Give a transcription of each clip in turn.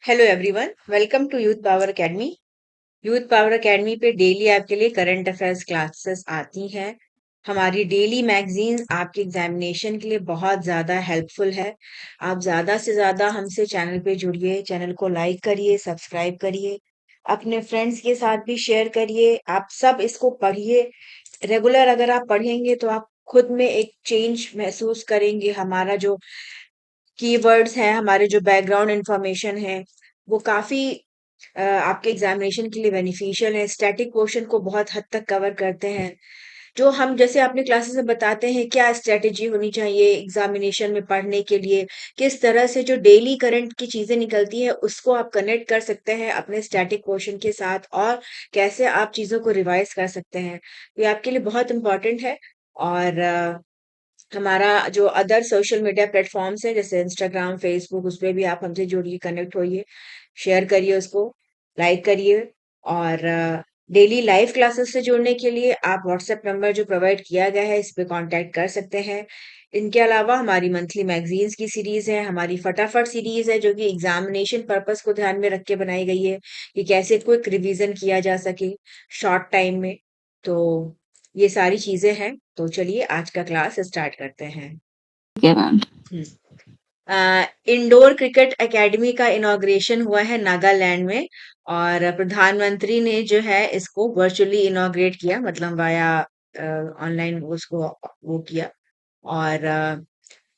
Hello everyone, welcome to Youth Power Academy. Youth Power Academy पे daily आपके लिए current affairs classes आती हैं। हमारी डेली मैगजीन आपके एग्जामिनेशन के लिए बहुत ज़्यादा हेल्पफुल है। आप ज़्यादा से ज़्यादा हमसे चैनल पे जुड़िए, चैनल को लाइक करिए, सब्सक्राइब करिए, अपने फ्रेंड्स के साथ भी शेयर करिए। आप सब इसको पढ़िए। रेगुलर अगर आप पढ़ेंगे तो आप खुद में एक चेंज महसूस करेंगे। हमारा जो कीवर्ड्स हैं, हमारे जो बैकग्राउंड इंफॉर्मेशन है, वो काफ़ी आपके एग्जामिनेशन के लिए बेनिफिशियल है। स्टैटिक पोर्शन को बहुत हद तक कवर करते हैं। जो हम जैसे अपने क्लासेस में बताते हैं क्या स्ट्रेटेजी होनी चाहिए एग्जामिनेशन में पढ़ने के लिए, किस तरह से जो डेली करंट की चीजें निकलती है उसको आप कनेक्ट कर सकते हैं अपने स्टैटिक पोर्शन के साथ, और कैसे आप चीजों को रिवाइज कर सकते हैं। ये आपके लिए बहुत इंपॉर्टेंट है। और हमारा जो अदर सोशल मीडिया प्लेटफॉर्म्स हैं जैसे इंस्टाग्राम, फेसबुक, उस पे भी आप हमसे जुड़िए, कनेक्ट होइए, शेयर करिए उसको, लाइक करिए। और डेली लाइव क्लासेस से जुड़ने के लिए आप व्हाट्सएप नंबर जो प्रोवाइड किया गया है इस पे कांटेक्ट कर सकते हैं। इनके अलावा हमारी मंथली मैगजीन्स की सीरीज है, हमारी फटाफट सीरीज है जो कि एग्जामिनेशन पर्पस को ध्यान में रख के बनाई गई है कि कैसे क्विक रिवीजन किया जा सके शॉर्ट टाइम में। तो ये सारी चीजें हैं। तो चलिए आज का क्लास स्टार्ट करते हैं। ठीक है मैम। इंडोर क्रिकेट एकेडमी का इनॉग्रेशन हुआ है नागालैंड में, और प्रधानमंत्री ने जो है इसको वर्चुअली इनॉग्रेट किया, मतलब वाया ऑनलाइन उसको वो किया। और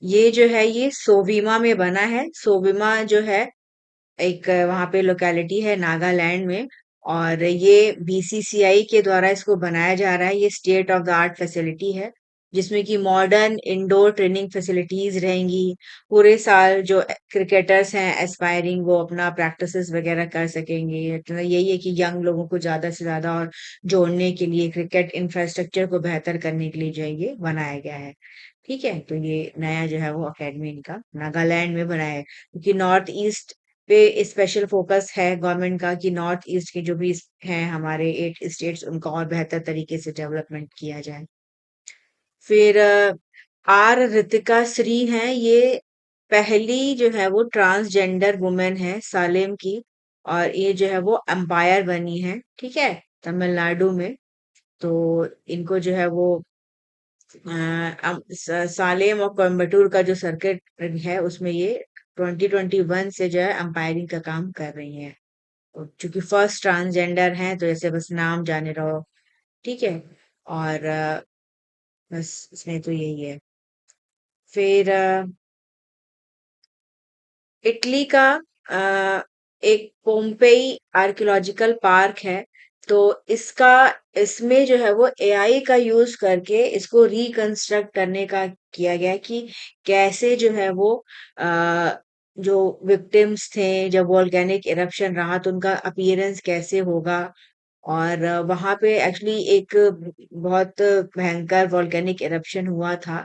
ये जो है ये सोविमा में बना है। सोविमा जो है एक वहाँ पे लोकेलिटी है नागालैंड में, और ये बीसीसीआई के द्वारा इसको बनाया जा रहा है। ये state of the art facility है जिसमें कि मॉडर्न इंडोर ट्रेनिंग फैसिलिटीज रहेंगी। पूरे साल जो क्रिकेटर्स हैं एस्पायरिंग वो अपना प्रैक्टिसेस वगैरह कर सकेंगे। तो यही है कि यंग लोगों को ज्यादा से ज्यादा और जोड़ने के लिए क्रिकेट इंफ्रास्ट्रक्चर को बेहतर करने के लिए जो है ये बनाया गया है। ठीक है, तो ये नया जो है वो अकेडमी इनका नागालैंड में बनाया है क्योंकि नॉर्थ ईस्ट पे स्पेशल फोकस है गवर्नमेंट का कि नॉर्थ ईस्ट के जो भी हैं हमारे 8 स्टेट्स उनका और बेहतर तरीके से डेवलपमेंट किया जाए। फिर आर रितिका श्री हैं, ये पहली जो है वो ट्रांसजेंडर वुमेन है सालेम की, और ये जो है वो अंपायर बनी है। ठीक है, तमिलनाडु में। तो इनको जो है वो सालेम और कोयम्बटूर का जो सर्किट है उसमें ये 2021 से जो है अंपायरिंग का काम कर रही हैं। और चूंकि फर्स्ट ट्रांसजेंडर हैं तो ऐसे बस नाम जाने रहो। ठीक है। और बस इसमें तो यही है। फिर इटली का अ, एक पोम्पेई आर्कियोलॉजिकल पार्क है। तो इसका इसमें जो है वो एआई का यूज करके इसको रिकंस्ट्रक्ट करने का किया गया कि कैसे जो है वो जो विक्टिम्स थे जब वॉल्केनिक इरप्शन रहा तो उनका अपीयरेंस कैसे होगा। और वहां पे एक्चुअली एक बहुत भयंकर वॉल्केनिक इरप्शन हुआ था,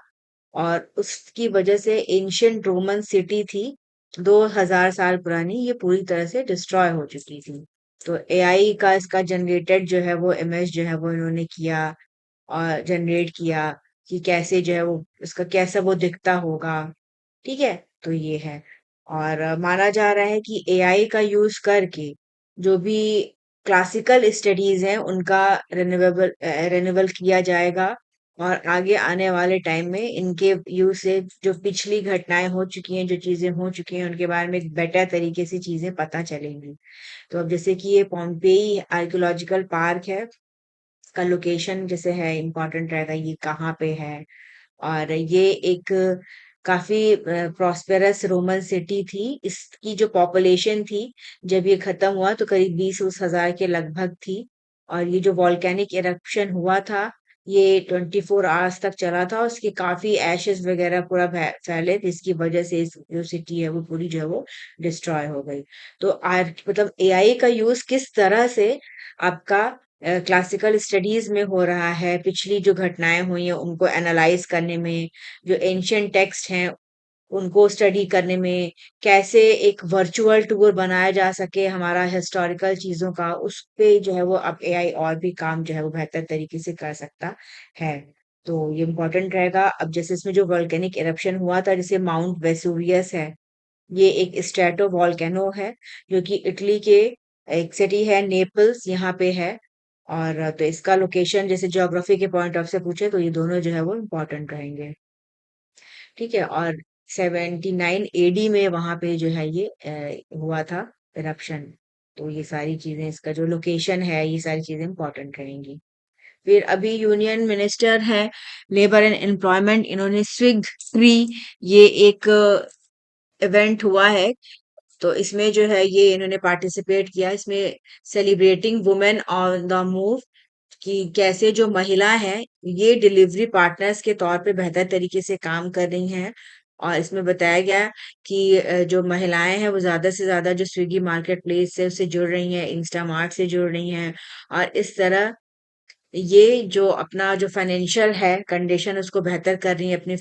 और उसकी वजह से एंशियंट रोमन सिटी थी 2000 साल पुरानी, ये पूरी तरह से डिस्ट्रॉय हो चुकी थी। तो एआई का इसका जनरेटेड जो है वो इमेज जो है वो इन्होंने किया और जनरेट किया कि कैसे जो है वो इसका कैसा वो दिखता होगा। ठीक है, तो ये है। और माना जा रहा है कि एआई का यूज करके जो भी क्लासिकल स्टडीज हैं उनका रिन्यूएबल किया जाएगा, और आगे आने वाले टाइम में इनके यूज से जो पिछली घटनाएं हो चुकी हैं, जो चीजें हो चुकी हैं उनके बारे में एक बेटर तरीके से चीजें पता चलेंगी। तो अब जैसे कि ये पोम्पेई आर्कियोलॉजिकल पार्क है, का लोकेशन जैसे है इम्पोर्टेंट रहेगा ये कहाँ पे है। और ये एक काफी प्रॉस्पेरस रोमन सिटी थी। इसकी जो पॉपुलेशन थी जब ये खत्म हुआ तो करीब 20-20 हजार के लगभग थी। और ये जो वॉल्केनिक इरप्शन हुआ था ये 24 आवर्स तक चला था, उसके काफी एशेस वगैरह पूरा फैले थे, इसकी वजह से इस जो सिटी है वो पूरी जो है वो डिस्ट्रॉय हो गई। तो मतलब एआई का यूज किस तरह से आपका क्लासिकल स्टडीज में हो रहा है, पिछली जो घटनाएं हुई हैं उनको एनालाइज करने में, जो एंशियंट टेक्स्ट हैं उनको स्टडी करने में, कैसे एक वर्चुअल टूर बनाया जा सके हमारा हिस्टोरिकल चीजों का, उस पे जो है वो अब एआई और भी काम जो है वो बेहतर तरीके से कर सकता है। तो ये इम्पोर्टेंट रहेगा। अब जैसे इसमें जो वोल्केनिक इरप्शन हुआ था जैसे माउंट वेसुवियस है, ये एक स्ट्रेटो वॉल्केनो है जो कि इटली के एक सिटी है नेपल्स यहाँ पे है। और तो इसका लोकेशन जैसे ज्योग्राफी के पॉइंट ऑफ से पूछे तो ये दोनों जो है वो इम्पोर्टेंट रहेंगे। ठीक है। और 79 एडी में वहां पे जो है ये हुआ था इरप्शन। तो ये सारी चीजें इसका जो लोकेशन है ये सारी चीजें इम्पोर्टेंट रहेंगी। फिर अभी यूनियन मिनिस्टर है लेबर एंड एम्प्लॉयमेंट, इन्होंने स्विग फ्री ये एक इवेंट हुआ है। तो इसमें जो है ये इन्होंने पार्टिसिपेट किया इसमें, celebrating women on the move, कि कैसे जो महिला है ये डिलीवरी पार्टनर्स के तौर पे बेहतर तरीके से काम कर रही हैं। और इसमें बताया गया कि जो महिलाएं हैं वो ज्यादा से ज्यादा जो स्विगी मार्केट प्लेस से उससे जुड़ रही हैं, इंस्टामार्ट से जुड़ रही हैं। और इस तरह ये जो अपना जो फाइनेंशियल है कंडीशन उसको बेहतर कर रही है, अपनी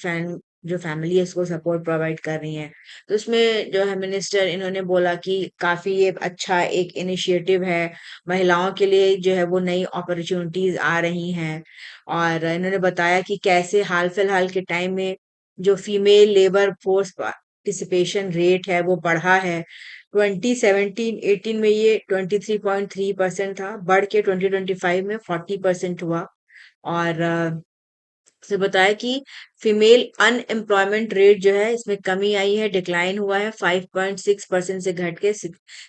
जो फैमिली है उसको सपोर्ट प्रोवाइड कर रही हैं। तो इसमें जो है मिनिस्टर इन्होंने बोला कि काफी ये अच्छा एक इनिशिएटिव है, महिलाओं के लिए जो है वो नई अपॉर्चुनिटीज आ रही हैं। और इन्होंने बताया कि कैसे हाल फिलहाल के टाइम में जो female labour force participation rate है वो बढ़ा है। 2017-18 में ये 23.3% था, बढ़ के 2025 में 40% हुआ। और से बताया कि फीमेल अनएम्प्लॉयमेंट रेट जो है इसमें कमी आई है, डिक्लाइन हुआ है, 5.6% से घट के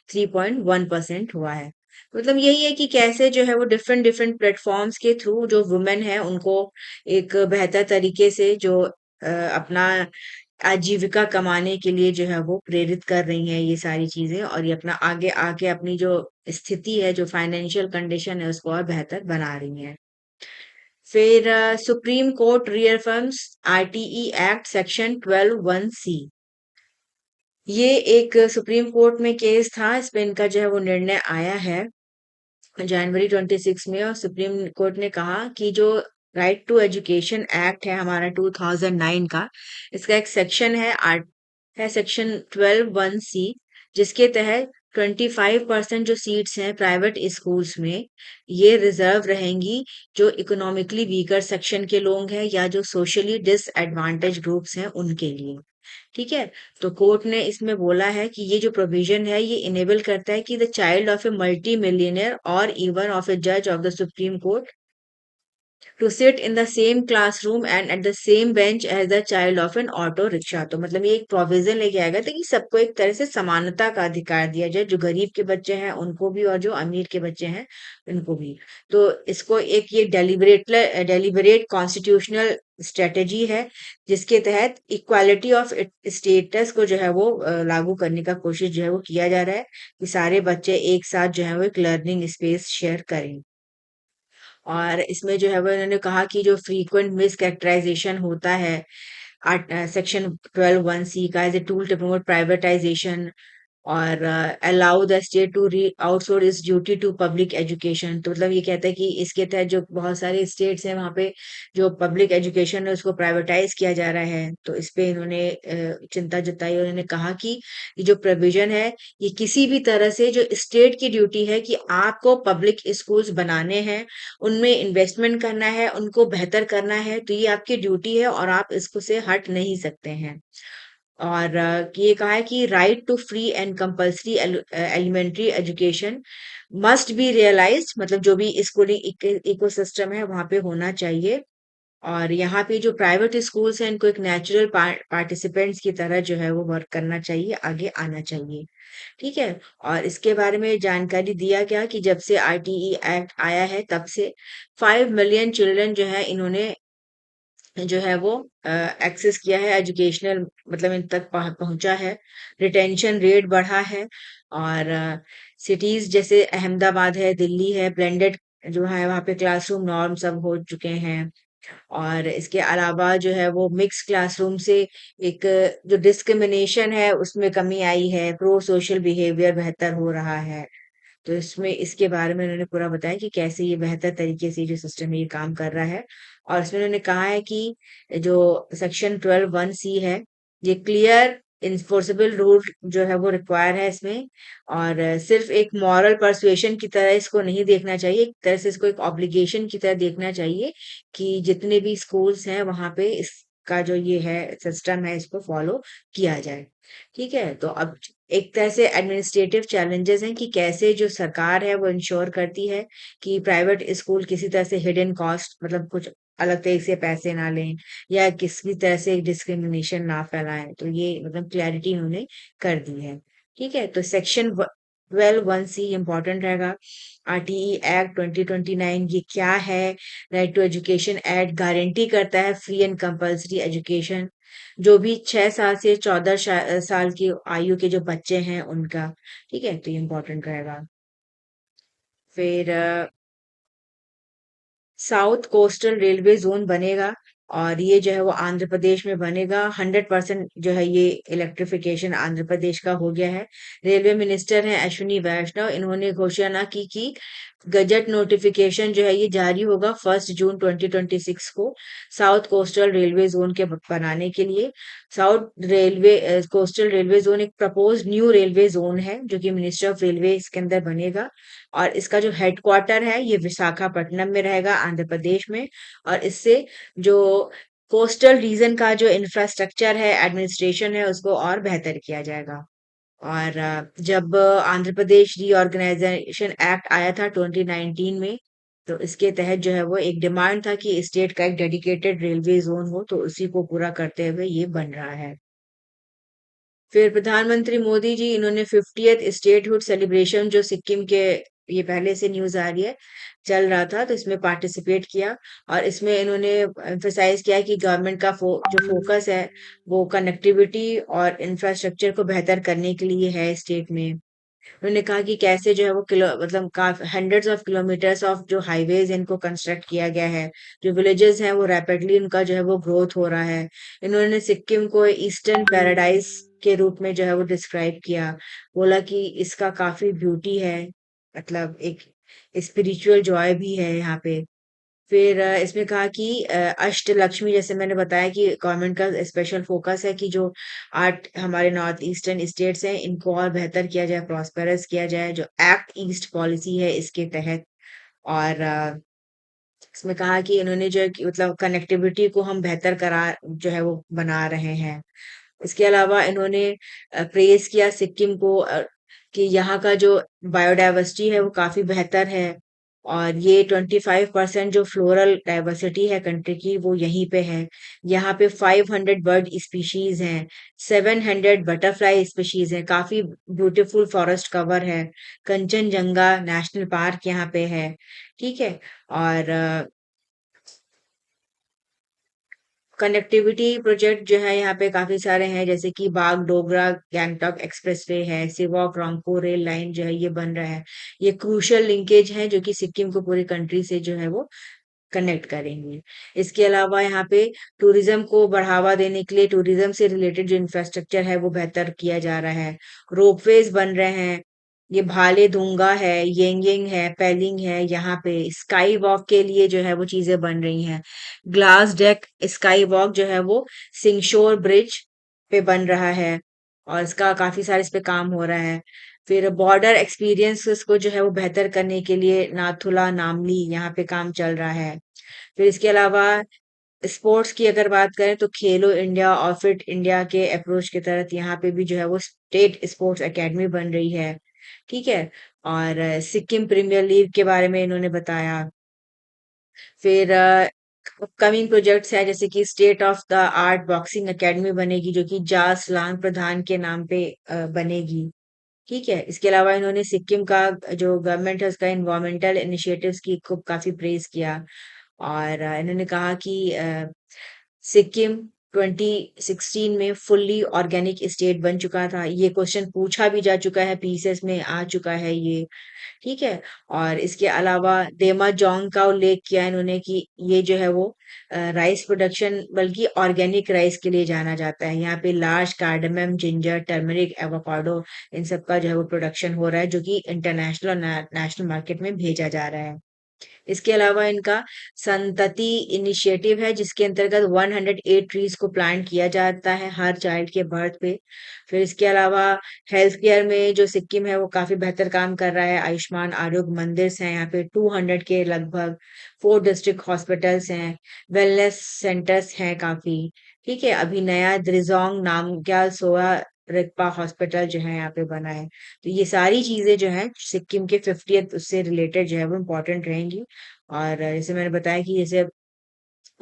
3.1% हुआ है। मतलब यही है कि कैसे जो है वो डिफरेंट डिफरेंट प्लेटफॉर्म्स के थ्रू जो वुमेन है उनको एक बेहतर तरीके से जो अपना आजीविका कमाने के लिए जो है वो प्रेरित कर रही हैं ये सारी चीजें, और ये अपना आगे आके अपनी जो स्थिति है जो फाइनेंशियल कंडीशन है उसको और बेहतर बना रही हैं। फिर supreme court रीअफर्म्स RTE act section 12(1)(c). ये एक सुप्रीम कोर्ट में केस था, इस पे इनका जो है वो निर्णय आया है जनवरी 26 में। और सुप्रीम कोर्ट ने कहा कि जो राइट टू एजुकेशन एक्ट है हमारा 2009 का, इसका एक सेक्शन है आर्ट है सेक्शन 12(1)(c), जिसके तहत 25% जो सीट्स हैं प्राइवेट स्कूल्स में ये रिजर्व रहेंगी जो इकोनॉमिकली वीकर सेक्शन के लोग हैं या जो सोशली डिसएडवांटेज ग्रुप्स हैं उनके लिए। ठीक है। तो कोर्ट ने इसमें बोला है कि ये जो प्रोविजन है ये इनेबल करता है कि the child of a multi millionaire और इवन ऑफ ए जज of the Supreme Court to sit in the same classroom and at the same bench as the child of an auto rickshaw. तो मतलब ये एक provision लेके आएगा ताकि सबको एक तरह से समानता का अधिकार दिया जाए, जो गरीब के बच्चे हैं उनको भी और जो अमीर के बच्चे हैं उनको भी। तो इसको एक ये डेलिबरेट कॉन्स्टिट्यूशनल स्ट्रेटेजी है जिसके तहत इक्वालिटी ऑफ स्टेटस को जो है वो लागू करने का कोशिश जो है वो किया जा रहा है कि सारे बच्चे एक साथ जो है वो एक लर्निंग स्पेस शेयर करें। और इसमें जो है वो इन्होंने कहा कि जो फ्रीक्वेंट मिस कैरेक्टराइजेशन होता है सेक्शन 12(1)(c) का, as a tool to promote privatisation और allow the state to re outsource its duty to public education. तो मतलब ये कहता है कि इसके तहत जो बहुत सारे स्टेट्स हैं वहाँ पे जो पब्लिक एजुकेशन है उसको प्राइवेटाइज किया जा रहा है। तो इस पे इन्होंने चिंता जताई और इन्होंने कहा कि ये जो प्रोविजन है ये किसी भी तरह से जो स्टेट की ड्यूटी है कि आपको पब्लिक स्कूल्स बनाने हैं, उनमें इन्वेस्टमेंट करना है, उनको बेहतर करना है, तो ये आपकी ड्यूटी है और आप इसको से हट नहीं सकते हैं। और ये कहा है कि right to free and compulsory elementary education must be realised, मतलब जो भी स्कूलिंग इकोसिस्टम है वहां पे होना चाहिए। और यहाँ पे जो प्राइवेट स्कूल्स हैं इनको एक नेचुरल पार्टिसिपेंट्स की तरह जो है वो वर्क करना चाहिए, आगे आना चाहिए। ठीक है। और इसके बारे में जानकारी दिया गया कि जब से आरटीई एक्ट आया है तब से 5 मिलियन चिल्ड्रन जो है इन्होंने जो है वो एक्सेस किया है एजुकेशनल, मतलब इन तक पहुंचा है। रिटेंशन रेट बढ़ा है। और सिटीज जैसे अहमदाबाद है, दिल्ली है, ब्लेंडेड जो है वहाँ पे क्लासरूम नॉर्म सब हो चुके हैं। और इसके अलावा जो है वो मिक्स क्लासरूम से एक जो डिस्क्रिमिनेशन है उसमें कमी आई है, प्रो सोशल बिहेवियर बेहतर हो रहा है। तो इसमें इसके बारे में उन्होंने पूरा बताया कि कैसे ये बेहतर तरीके से जो सिस्टम है ये काम कर रहा है। और इसमें उन्होंने कहा है कि जो सेक्शन 12(1)(c) है ये क्लियर इन्फोर्सेबल रूल जो है वो रिक्वायर है इसमें। और सिर्फ एक मॉरल परसुएशन की तरह इसको नहीं देखना चाहिए, एक तरह से इसको एक ऑब्लिगेशन की तरह देखना चाहिए कि जितने भी स्कूल्स हैं वहां पे का जो ये है सिस्टम है इसको फॉलो किया जाए। ठीक है? तो अब एक तरह से एडमिनिस्ट्रेटिव चैलेंजेस हैं कि कैसे जो सरकार है वो इंश्योर करती है कि प्राइवेट स्कूल किसी तरह से हिडन कॉस्ट मतलब कुछ अलग तरीके से पैसे ना लें या किसी तरह से डिस्क्रिमिनेशन ना फैलाएं। तो ये मतलब क्लैरिटी उन्होंने कर दी है। ठीक है? तो सेक्शन 12(1)(c) इम्पोर्टेंट रहेगा। आरटीई एक्ट 2029 ये क्या है? Right to education act guarantee करता है फ्री एंड कंपल्सरी एजुकेशन जो भी 6 साल से 14 साल की आयु के जो बच्चे हैं उनका। ठीक है? तो ये इम्पोर्टेंट रहेगा। फिर साउथ कोस्टल रेलवे जोन बनेगा और ये जो है वो आंध्र प्रदेश में बनेगा। 100% जो है ये इलेक्ट्रिफिकेशन आंध्र प्रदेश का हो गया है। रेलवे मिनिस्टर हैं अश्विनी वैष्णव, इन्होंने घोषणा की कि गजट नोटिफिकेशन जो है ये जारी होगा 1 जून 2026 को साउथ कोस्टल रेलवे जोन के बनाने के लिए। South railway coastal railway zone एक प्रपोज न्यू रेलवे जोन है जो कि मिनिस्ट्री ऑफ रेलवे इसके अंदर बनेगा और इसका जो हेडक्वार्टर है ये विशाखापट्टनम में रहेगा आंध्र प्रदेश में। और इससे जो कोस्टल रीजन का जो इंफ्रास्ट्रक्चर है एडमिनिस्ट्रेशन है उसको और बेहतर किया जाएगा। और जब आंध्र प्रदेश रीऑर्गेनाइजेशन एक्ट आया था 2019 में तो इसके तहत जो है वो एक डिमांड था कि स्टेट का एक डेडिकेटेड रेलवे जोन हो तो उसी को पूरा करते हुए ये बन रहा है। फिर प्रधानमंत्री मोदी जी इन्होंने 50th स्टेटहुड सेलिब्रेशन जो सिक्किम के ये पहले से न्यूज आ रही है चल रहा था तो इसमें पार्टिसिपेट किया और इसमें इन्होंने एम्फसाइज किया कि गवर्नमेंट का जो फोकस है वो कनेक्टिविटी और इंफ्रास्ट्रक्चर को बेहतर करने के लिए है स्टेट में। उन्होंने कहा कि कैसे जो है वो किलो मतलब काफी हंड्रेड्स ऑफ किलोमीटर्स ऑफ जो हाईवेज इनको कंस्ट्रक्ट किया गया है। जो विलेजेस हैं वो रैपिडली उनका जो है वो ग्रोथ हो रहा है। इन्होंने सिक्किम को ईस्टर्न पैराडाइज के रूप में जो है वो डिस्क्राइब किया। बोला कि इसका काफी ब्यूटी है मतलब एक स्पिरिचुअल जॉय भी है यहाँ पे। फिर इसमें कहा कि अष्टलक्ष्मी जैसे मैंने बताया कि गवर्नमेंट का स्पेशल फोकस है कि जो 8 हमारे नॉर्थ ईस्टर्न स्टेट्स हैं इनको और बेहतर किया जाए प्रॉस्पेरस किया जाए जो एक्ट ईस्ट पॉलिसी है इसके तहत। और इसमें कहा कि इन्होंने जो है कि मतलब कनेक्टिविटी को हम बेहतर करा जो है वो बना रहे हैं। इसके अलावा इन्होंने प्रेज किया सिक्किम को कि यहाँ का जो बायोडायवर्सिटी है वो काफी बेहतर है और ये 25% जो फ्लोरल डाइवर्सिटी है कंट्री की वो यहीं पे है। यहाँ पे 500 बर्ड स्पीशीज हैं, 700 बटरफ्लाई स्पीशीज हैं, काफी ब्यूटीफुल फॉरेस्ट कवर है। कंचनजंगा नेशनल पार्क यहाँ पे है। ठीक है? और कनेक्टिविटी प्रोजेक्ट जो है यहाँ पे काफी सारे हैं जैसे कि बागडोगरा गैंगटॉक एक्सप्रेसवे है, सिवॉक रोंगपो रेल लाइन जो है ये बन रहा है। ये क्रूशियल लिंकेज है जो कि सिक्किम को पूरी कंट्री से जो है वो कनेक्ट करेंगे। इसके अलावा यहाँ पे टूरिज्म को बढ़ावा देने के लिए टूरिज्म से रिलेटेड जो इंफ्रास्ट्रक्चर है वो बेहतर किया जा रहा है। रोपवेज बन रहे हैं। ये भाले धुंगा है, येंगेंग है, पेलिंग है, यहाँ पे स्काई वॉक के लिए जो है वो चीजें बन रही हैं। ग्लास डेक स्काई वॉक जो है वो सिंगशोर ब्रिज पे बन रहा है और इसका काफी सारे इस पे काम हो रहा है। फिर बॉर्डर एक्सपीरियंसेस को जो है वो बेहतर करने के लिए नाथुला नामली यहाँ पे काम चल रहा है। फिर इसके अलावा स्पोर्ट्स की अगर बात करें तो खेलो इंडिया और फिट इंडिया के अप्रोच के तहत यहाँ पे भी जो है वो स्टेट स्पोर्ट्स एकेडमी बन रही है। ठीक है? और सिक्किम प्रीमियर लीग के बारे में इन्होंने बताया। फिर अपकमिंग प्रोजेक्ट्स है जैसे कि state of the art boxing academy बनेगी जो कि जासलान प्रधान के नाम पे बनेगी। ठीक है? इसके अलावा इन्होंने सिक्किम का जो गवर्नमेंट है उसका इन्वायरमेंटल इनिशिएटिव्स की को काफी प्रेज किया और इन्होंने कहा कि सिक्किम 2016 में फुल्ली ऑर्गेनिक स्टेट बन चुका था। ये क्वेश्चन पूछा भी जा चुका है, पीसीएस में आ चुका है ये। ठीक है? और इसके अलावा देमाजोंग का उल्लेख किया इन्होंने कि ये जो है वो राइस प्रोडक्शन बल्कि ऑर्गेनिक राइस के लिए जाना जाता है। यहाँ पे large cardamom, ginger, turmeric, avocado इन सब का जो है वो प्रोडक्शन हो रहा है जो कि इंटरनेशनल और नेशनल मार्केट में भेजा जा रहा है। इसके अलावा इनका संतति इनिशिएटिव है जिसके अंतर्गत 108 ट्रीज को प्लांट किया जाता है हर चाइल्ड के बर्थ पे। फिर इसके अलावा हेल्थ केयर में जो सिक्किम है वो काफी बेहतर काम कर रहा है। आयुष्मान आरोग्य मंदिर हैं यहाँ पे 200 के लगभग, 4 डिस्ट्रिक्ट हॉस्पिटल्स हैं, वेलनेस सेंटर्स हैं काफी। ठीक है, अभी नया द्रिजोंग नामग्याल सोआ रिगपा हॉस्पिटल जो है यहाँ पे बना है। तो ये सारी चीजें जो है सिक्किम के 50th उससे रिलेटेड जो है वो इम्पोर्टेंट रहेंगी। और जैसे मैंने बताया कि जैसे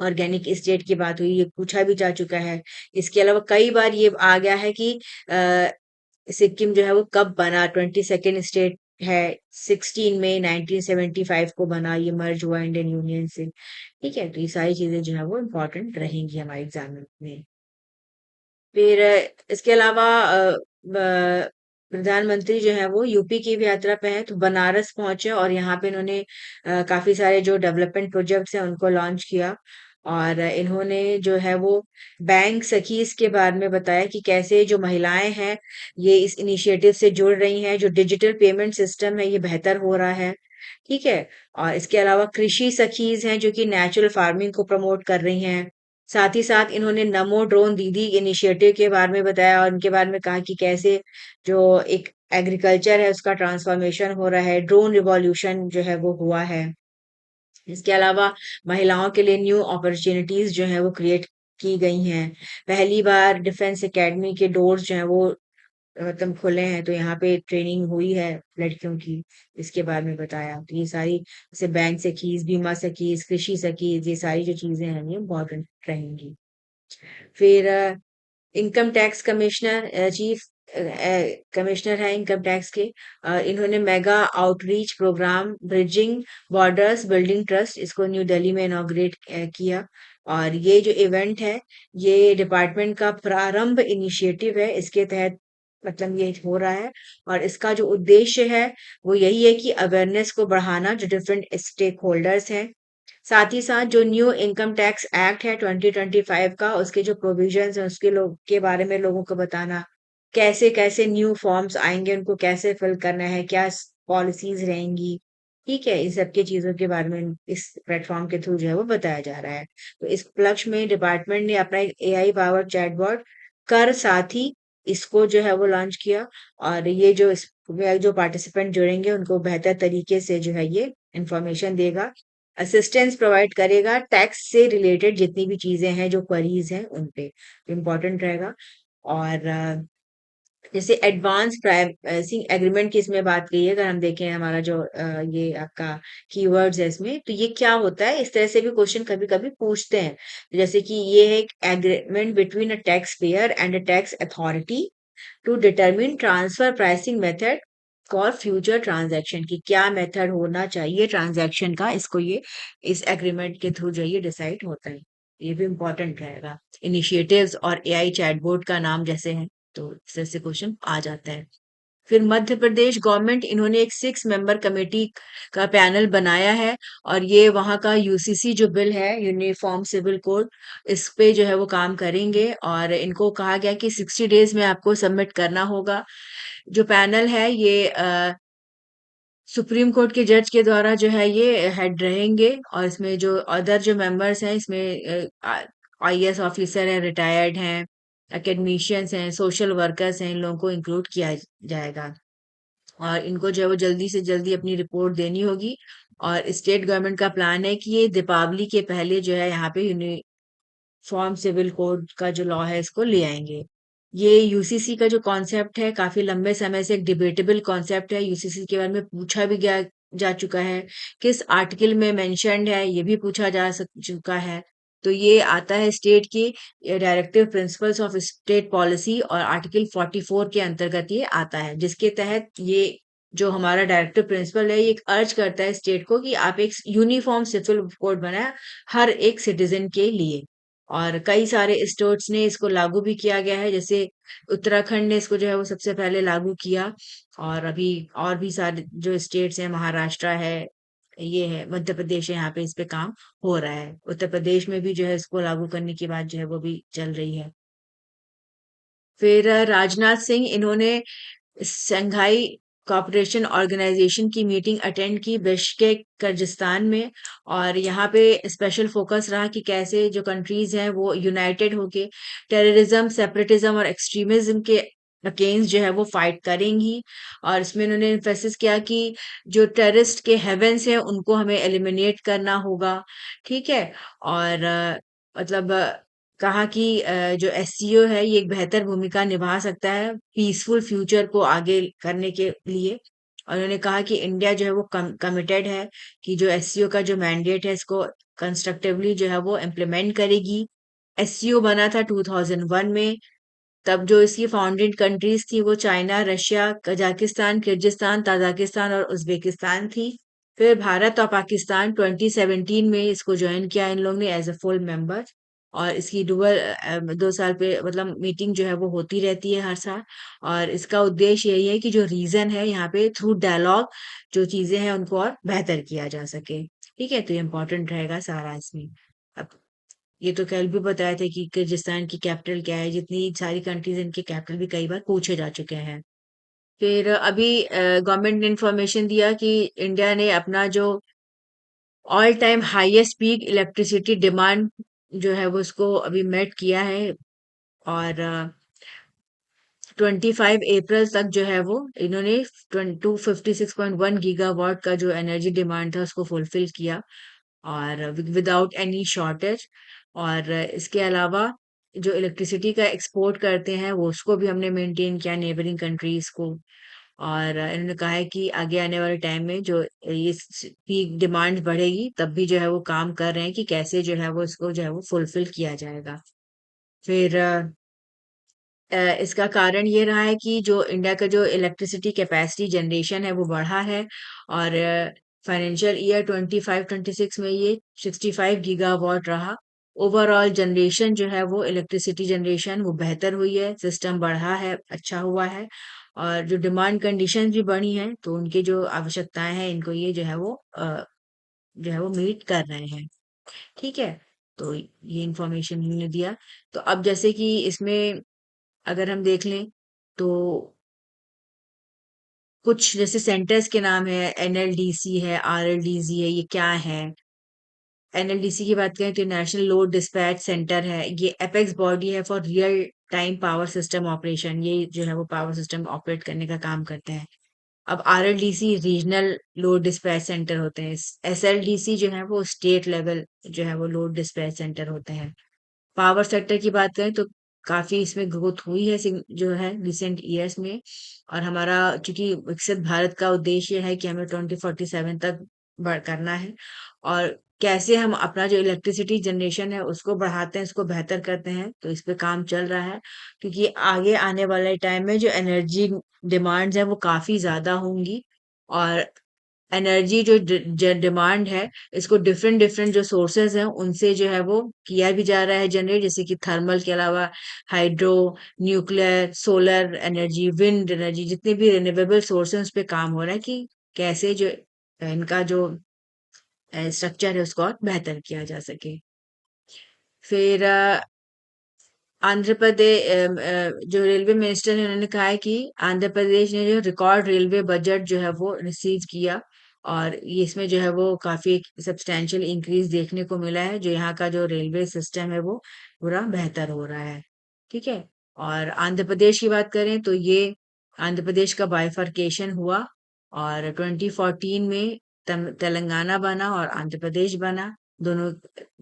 ऑर्गेनिक स्टेट की बात हुई, ये पूछा भी जा चुका है। इसके अलावा कई बार ये आ गया है कि सिक्किम जो है वो कब बना, 22nd स्टेट है, 16 मई 1975 को बना, ये मर्ज हुआ इंडियन यूनियन से। ठीक है, तो ये सारी चीजें जो है वो इम्पोर्टेंट रहेंगी हमारे एग्जाम में। फिर इसके अलावा प्रधानमंत्री जो है वो यूपी की भी यात्रा पे हैं, तो बनारस पहुंचे और यहाँ पे इन्होंने काफी सारे जो डेवलपमेंट प्रोजेक्ट्स हैं उनको लॉन्च किया। और इन्होंने जो है वो बैंक सखीज के बारे में बताया कि कैसे जो महिलाएं हैं ये इस इनिशिएटिव से जुड़ रही हैं, जो डिजिटल पेमेंट सिस्टम है ये बेहतर हो रहा है। ठीक है, और इसके अलावा कृषि सखीज हैं जो कि नेचुरल फार्मिंग को प्रमोट कर रही हैं। साथ ही साथ इन्होंने नमो ड्रोन दीदी इनिशिएटिव के बारे में बताया और उनके बारे में कहा कि कैसे जो एक एग्रीकल्चर है उसका ट्रांसफॉर्मेशन हो रहा है, ड्रोन रिवॉल्यूशन जो है वो हुआ है। इसके अलावा महिलाओं के लिए न्यू अपॉर्चुनिटीज जो है वो क्रिएट की गई हैं। पहली बार डिफेंस एकेडमी के डोर्स जो है वो मतलब खुले हैं, तो यहाँ पे ट्रेनिंग हुई है लड़कियों की। इसके बारे में बताया, तो ये सारी जैसे बैंक सखीज, बीमा सखीज, कृषि सखीज, ये सारी जो चीजें हैं ये इम्पोर्टेंट रहेंगी। फिर income tax commissioner, chief commissioner है इनकम टैक्स के। इन्होंने mega outreach programme bridging borders building trust, इसको न्यू दिल्ली में इनॉग्रेट किया। और ये जो इवेंट है ये डिपार्टमेंट का प्रारंभ इनिशिएटिव है, इसके तहत मतलब ये हो रहा है। और इसका जो उद्देश्य है वो यही है कि अवेयरनेस को बढ़ाना जो डिफरेंट स्टेक होल्डर्स हैं। साथ ही साथ जो न्यू इनकम टैक्स एक्ट है 2025 का, उसके जो प्रोविजंस हैं उसके लोग के बारे में लोगों को बताना, कैसे कैसे न्यू फॉर्म्स आएंगे, उनको कैसे फिल करना है, क्या पॉलिसीज रहेंगी। ठीक है, इन सब की चीजों के बारे में इस प्लेटफॉर्म के थ्रू जो है वो बताया जा रहा है। तो इस उपलक्ष्य में डिपार्टमेंट ने अपना एक एआई पावर्ड चैटबॉट कर साथी इसको जो है वो लॉन्च किया। और ये जो इसमें जो पार्टिसिपेंट जुड़ेंगे उनको बेहतर तरीके से जो है ये इंफॉर्मेशन देगा, असिस्टेंस प्रोवाइड करेगा, टैक्स से रिलेटेड जितनी भी चीजें हैं जो क्वेरीज हैं उन पे इम्पोर्टेंट रहेगा। और जैसे एडवांस प्राइवेसी एग्रीमेंट की इसमें बात की है, अगर हम देखें हमारा जो ये आपका कीवर्ड्स है इसमें, तो ये क्या होता है, इस तरह से भी क्वेश्चन कभी कभी पूछते हैं। जैसे कि ये है एक agreement between a tax payer and a tax authority to determine transfer pricing method for future transaction, की क्या मेथड होना चाहिए ट्रांजैक्शन का, इसको ये इस एग्रीमेंट के थ्रू जो ये डिसाइड होता है। ये भी इम्पोर्टेंट रहेगा। इनिशिएटिव्स और एआई चैटबॉट का नाम जैसे है तो इस तरह से क्वेश्चन आ जाता है। फिर मध्य प्रदेश गवर्नमेंट इन्होंने एक 6 मेंबर कमेटी का पैनल बनाया है। और ये वहाँ का यूसीसी जो बिल है, यूनिफॉर्म सिविल कोड, इस पे जो है वो काम करेंगे। और इनको कहा गया कि 60 डेज में आपको सबमिट करना होगा। जो पैनल है ये सुप्रीम कोर्ट के जज के द्वारा जो है ये हेड रहेंगे। और इसमें जो अदर जो मेंबर्स हैं इसमें आईएएस ऑफिसर हैं, रिटायर्ड हैं, एकेडमिशियंस हैं, सोशल वर्कर्स हैं, इन लोगों को इंक्लूड किया जाएगा। और इनको जो है वो जल्दी से जल्दी अपनी रिपोर्ट देनी होगी। और स्टेट गवर्नमेंट का प्लान है कि ये दीपावली के पहले जो है यहाँ पे फॉर्म सिविल कोड का जो लॉ है इसको ले आएंगे। ये यूसीसी का जो कॉन्सेप्ट है काफी लंबे समय से एक डिबेटेबल कॉन्सेप्ट है। यूसीसी के बारे में पूछा भी गया जा चुका है, किस आर्टिकल में मेंशन्ड है ये भी पूछा जा चुका है। तो ये आता है स्टेट की directive principles of state policy और आर्टिकल 44 के अंतर्गत ये आता है, जिसके तहत ये जो हमारा डायरेक्टिव प्रिंसिपल है ये एक अर्ज करता है स्टेट को कि आप एक यूनिफॉर्म सिविल कोड बनाए हर एक सिटीजन के लिए। और कई सारे स्टेट्स ने इसको लागू भी किया गया है, जैसे उत्तराखंड ने इसको जो है वो सबसे पहले लागू किया। और अभी और भी सारे जो स्टेट्स हैं, महाराष्ट्र है, ये है, मध्य प्रदेश है, यहाँ पे इस पे काम हो रहा है। उत्तर प्रदेश में भी जो है इसको लागू करने की बात जो है वो भी चल रही है। फिर राजनाथ सिंह इन्होंने शंघाई कॉपरेशन ऑर्गेनाइजेशन की मीटिंग अटेंड की बिश्केक किर्गिस्तान में। और यहाँ पे स्पेशल फोकस रहा कि कैसे जो कंट्रीज हैं वो यूनाइटेड होके टेररिज्म, सेपरेटिज्म और एक्सट्रीमिज्म के अगेंस्ट जो है वो फाइट करेंगी। और इसमें उन्होंने इन्फेसिस किया कि जो टेररिस्ट के हेवन्स हैं उनको हमें एलिमिनेट करना होगा। ठीक है। और मतलब कहा कि जो एससीओ है ये एक बेहतर भूमिका निभा सकता है पीसफुल फ्यूचर को आगे करने के लिए। और उन्होंने कहा कि इंडिया जो है वो कमिटेड है कि जो एससीओ का जो मैंडेट है इसको कंस्ट्रक्टिवली जो है वो इम्प्लीमेंट करेगी। एससीओ बना था 2001 में। तब जो इसकी फाउंडिंग कंट्रीज थी वो China, Russia, Kazakhstan, Kyrgyzstan, Tajikistan और उज्बेकिस्तान थी। फिर भारत और पाकिस्तान 2017 में इसको ज्वाइन किया इन लोगों ने एज अ फुल मेंबर। और इसकी डुअल 2 साल पे मतलब मीटिंग जो है वो होती रहती है हर साल। और इसका उद्देश्य यही है कि जो रीजन है यहाँ पे थ्रू डायलॉग जो चीजें हैं उनको और बेहतर किया जा सके। ठीक है, तो ये इम्पोर्टेंट रहेगा सारा इसमें। अब ये तो कल भी बताए थे कि किर्गिस्तान की कैपिटल क्या है, जितनी सारी कंट्रीज इनके कैपिटल भी कई बार पूछे जा चुके हैं। फिर अभी गवर्नमेंट ने इंफॉर्मेशन दिया कि इंडिया ने अपना जो all time highest peak electricity demand जो है वो उसको अभी मेट किया है। और 25 अप्रैल तक जो है वो इन्होंने 256.1 गीगावाट का जो एनर्जी डिमांड था उसको फुलफिल किया और विदाउट एनी शॉर्टेज। और इसके अलावा जो इलेक्ट्रिसिटी का एक्सपोर्ट करते हैं वो उसको भी हमने मेंटेन किया नेबरिंग कंट्रीज को। और इन्होंने कहा है कि आगे आने वाले टाइम में जो ये पीक डिमांड बढ़ेगी तब भी जो है वो काम कर रहे हैं कि कैसे जो है वो इसको जो है वो फुलफिल किया जाएगा। फिर इसका कारण ये रहा है कि जो इंडिया का जो इलेक्ट्रिसिटी कैपेसिटी जनरेशन है वो बढ़ा है। और फाइनेंशियल ईयर 25-26 में ये 65 गीगावाट रहा। ओवरऑल जनरेशन जो है वो इलेक्ट्रिसिटी जनरेशन वो बेहतर हुई है, सिस्टम बढ़ा है, अच्छा हुआ है। और जो डिमांड कंडीशन भी बढ़ी हैं तो उनकी जो आवश्यकताएं हैं इनको ये जो है वो मीट कर रहे हैं। ठीक है, तो ये इंफॉर्मेशन हमने दिया। तो अब जैसे कि इसमें अगर हम देख लें तो कुछ जैसे सेंटर्स के नाम है, एनएलडीसी है, आरएलडीसी है, ये क्या है? एनएलडीसी की बात करें तो नेशनल लोड डिस्पैच सेंटर है। ये एपेक्स बॉडी है for real time power system operation. ये जो है वो पावर सिस्टम ऑपरेट करने का काम करते हैं। अब आरएलडीसी रीजनल लोड डिस्पैच सेंटर होते हैं। एसएलडीसी जो है वो स्टेट लेवल जो है वो लोड डिस्पैच सेंटर होते हैं। पावर सेक्टर की बात करें तो काफी इसमें ग्रोथ हुई है जो है रिसेंट ईयर्स में। और हमारा चूंकि विकसित भारत का उद्देश्य है कि हमें 2047 तक करना है। और कैसे हम अपना जो इलेक्ट्रिसिटी जनरेशन है उसको बढ़ाते हैं, उसको बेहतर करते हैं, तो इस पे काम चल रहा है। क्योंकि आगे आने वाले टाइम में जो एनर्जी डिमांड्स है वो काफी ज्यादा होंगी। और एनर्जी जो डिमांड है इसको डिफरेंट डिफरेंट जो सोर्सेज हैं उनसे जो है वो किया भी जा रहा है जनरेट, जैसे कि थर्मल के अलावा hydro, nuclear, solar energy, wind energy, जितने भी रिन्यूएबल सोर्स हैं उस पे काम हो रहा है कि कैसे जो इनका जो स्ट्रक्चर है उसको और बेहतर किया जा सके। फिर आंध्र प्रदेश जो रेलवे मिनिस्टर है उन्होंने कहा है कि आंध्र प्रदेश ने जो रिकॉर्ड रेलवे बजट जो है वो रिसीव किया। और ये इसमें जो है वो काफी सब्सटैंशियल इंक्रीज देखने को मिला है, जो यहाँ का जो रेलवे सिस्टम है वो पूरा बेहतर हो रहा है। ठीक है। और आंध्र प्रदेश की बात करें तो ये आंध्र प्रदेश का बाइफरकेशन हुआ। और 2014 में तेलंगाना बना और आंध्र प्रदेश बना। दोनों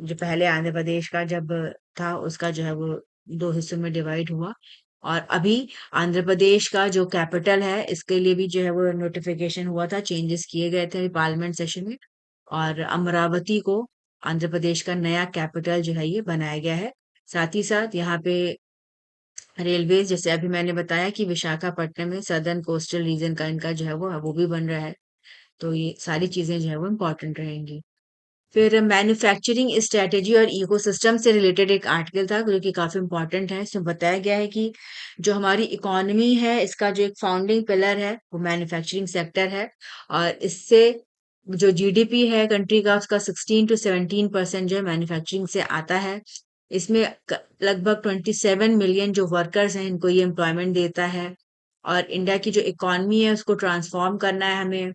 जो पहले आंध्र प्रदेश का जब था उसका जो है वो 2 हिस्सों में डिवाइड हुआ। और अभी आंध्र प्रदेश का जो कैपिटल है इसके लिए भी जो है वो नोटिफिकेशन हुआ था, चेंजेस किए गए थे पार्लियामेंट सेशन में। और अमरावती को आंध्र प्रदेश का नया कैपिटल जो है ये बनाया गया है। साथ ही साथ यहाँ पे रेलवे जैसे अभी मैंने बताया कि विशाखापट्टनम में सदर्न कोस्टल रीजन का इनका जो है वो भी बन रहा है। तो ये सारी चीजें जो है वो इम्पोर्टेंट रहेंगी। फिर मैन्युफैक्चरिंग स्ट्रेटेजी और इकोसिस्टम से रिलेटेड एक आर्टिकल था जो कि काफी इंपॉर्टेंट है। इसमें बताया गया है कि जो हमारी इकोनॉमी है इसका जो एक फाउंडिंग पिलर है वो मैन्युफैक्चरिंग सेक्टर है। और इससे जो जीडीपी है कंट्री का उसका 16 to 17% जो है मैन्युफैक्चरिंग से आता है। इसमें लगभग 27 मिलियन जो वर्कर्स हैं इनको ये एम्प्लॉयमेंट देता है। और इंडिया की जो इकोनॉमी है उसको ट्रांसफॉर्म करना है हमें।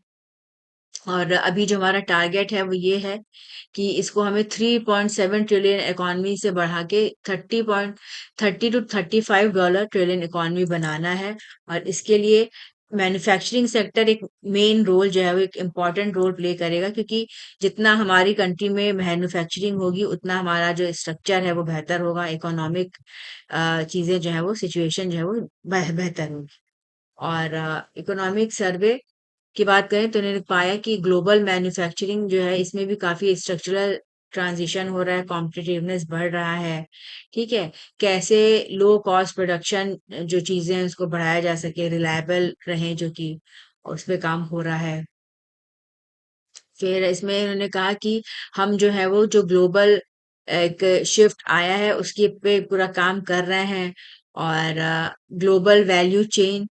और अभी जो हमारा टारगेट है वो ये है कि इसको हमें 3.7 ट्रिलियन इकोनॉमी से बढ़ा के 30 टू $35 ट्रिलियन इकोनॉमी बनाना है। और इसके लिए मैन्युफैक्चरिंग सेक्टर एक मेन रोल जो है वो एक इम्पॉर्टेंट रोल प्ले करेगा, क्योंकि जितना हमारी कंट्री में मैन्युफैक्चरिंग होगी उतना हमारा जो स्ट्रक्चर है वो बेहतर होगा, इकोनॉमिक चीजें जो है वो सिचुएशन जो है वो बेहतर होगी। और इकोनॉमिक सर्वे की बात करें तो उन्होंने पाया कि ग्लोबल मैन्युफैक्चरिंग जो है इसमें भी काफी स्ट्रक्चरल ट्रांजिशन हो रहा है, कॉम्पिटिटिवनेस बढ़ रहा है। ठीक है, कैसे लो कॉस्ट प्रोडक्शन जो चीजें हैं उसको बढ़ाया जा सके, रिलायबल रहे, जो कि उस पे काम हो रहा है। फिर इसमें उन्होंने कहा कि हम जो है वो जो ग्लोबल एक शिफ्ट आया है उसके पे पूरा काम कर रहे हैं। और ग्लोबल वैल्यू चेन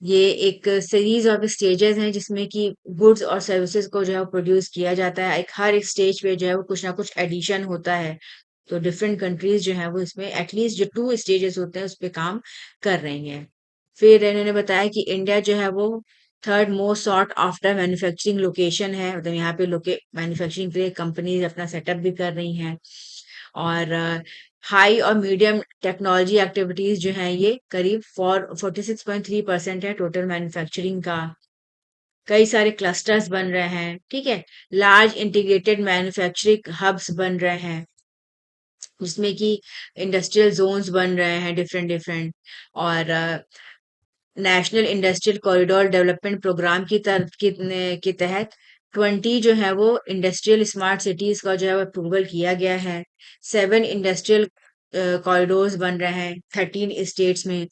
ये एक सीरीज ऑफ स्टेजेस हैं जिसमें कि गुड्स और सर्विसेज को जो है प्रोड्यूस किया जाता है। एक हर एक स्टेज पे जो है वो कुछ ना कुछ एडिशन होता है। तो डिफरेंट कंट्रीज जो है वो इसमें एटलीस्ट जो 2 स्टेजेस होते हैं उस पे काम कर रही हैं। फिर इन्होंने बताया कि इंडिया जो है वो third most sought after manufacturing location है, मतलब यहाँ पे लोके मैन्युफैक्चरिंग के लिए कंपनीज अपना सेटअप भी कर रही हैं। और हाई और मीडियम टेक्नोलॉजी एक्टिविटीज जो हैं ये करीब 46.3% है टोटल मैन्युफैक्चरिंग का। कई सारे क्लस्टर्स बन रहे हैं, ठीक है। लार्ज इंटीग्रेटेड मैन्युफैक्चरिंग हब्स बन रहे हैं, उसमें कि इंडस्ट्रियल जोन्स बन रहे हैं डिफरेंट डिफरेंट। और national industrial corridor development programme के तहत 20 जो है वो इंडस्ट्रियल स्मार्ट सिटीज का जो है वो अप्रूवल किया गया है। 7 इंडस्ट्रियल कॉरिडोर्स बन रहे हैं 13 स्टेट्स में।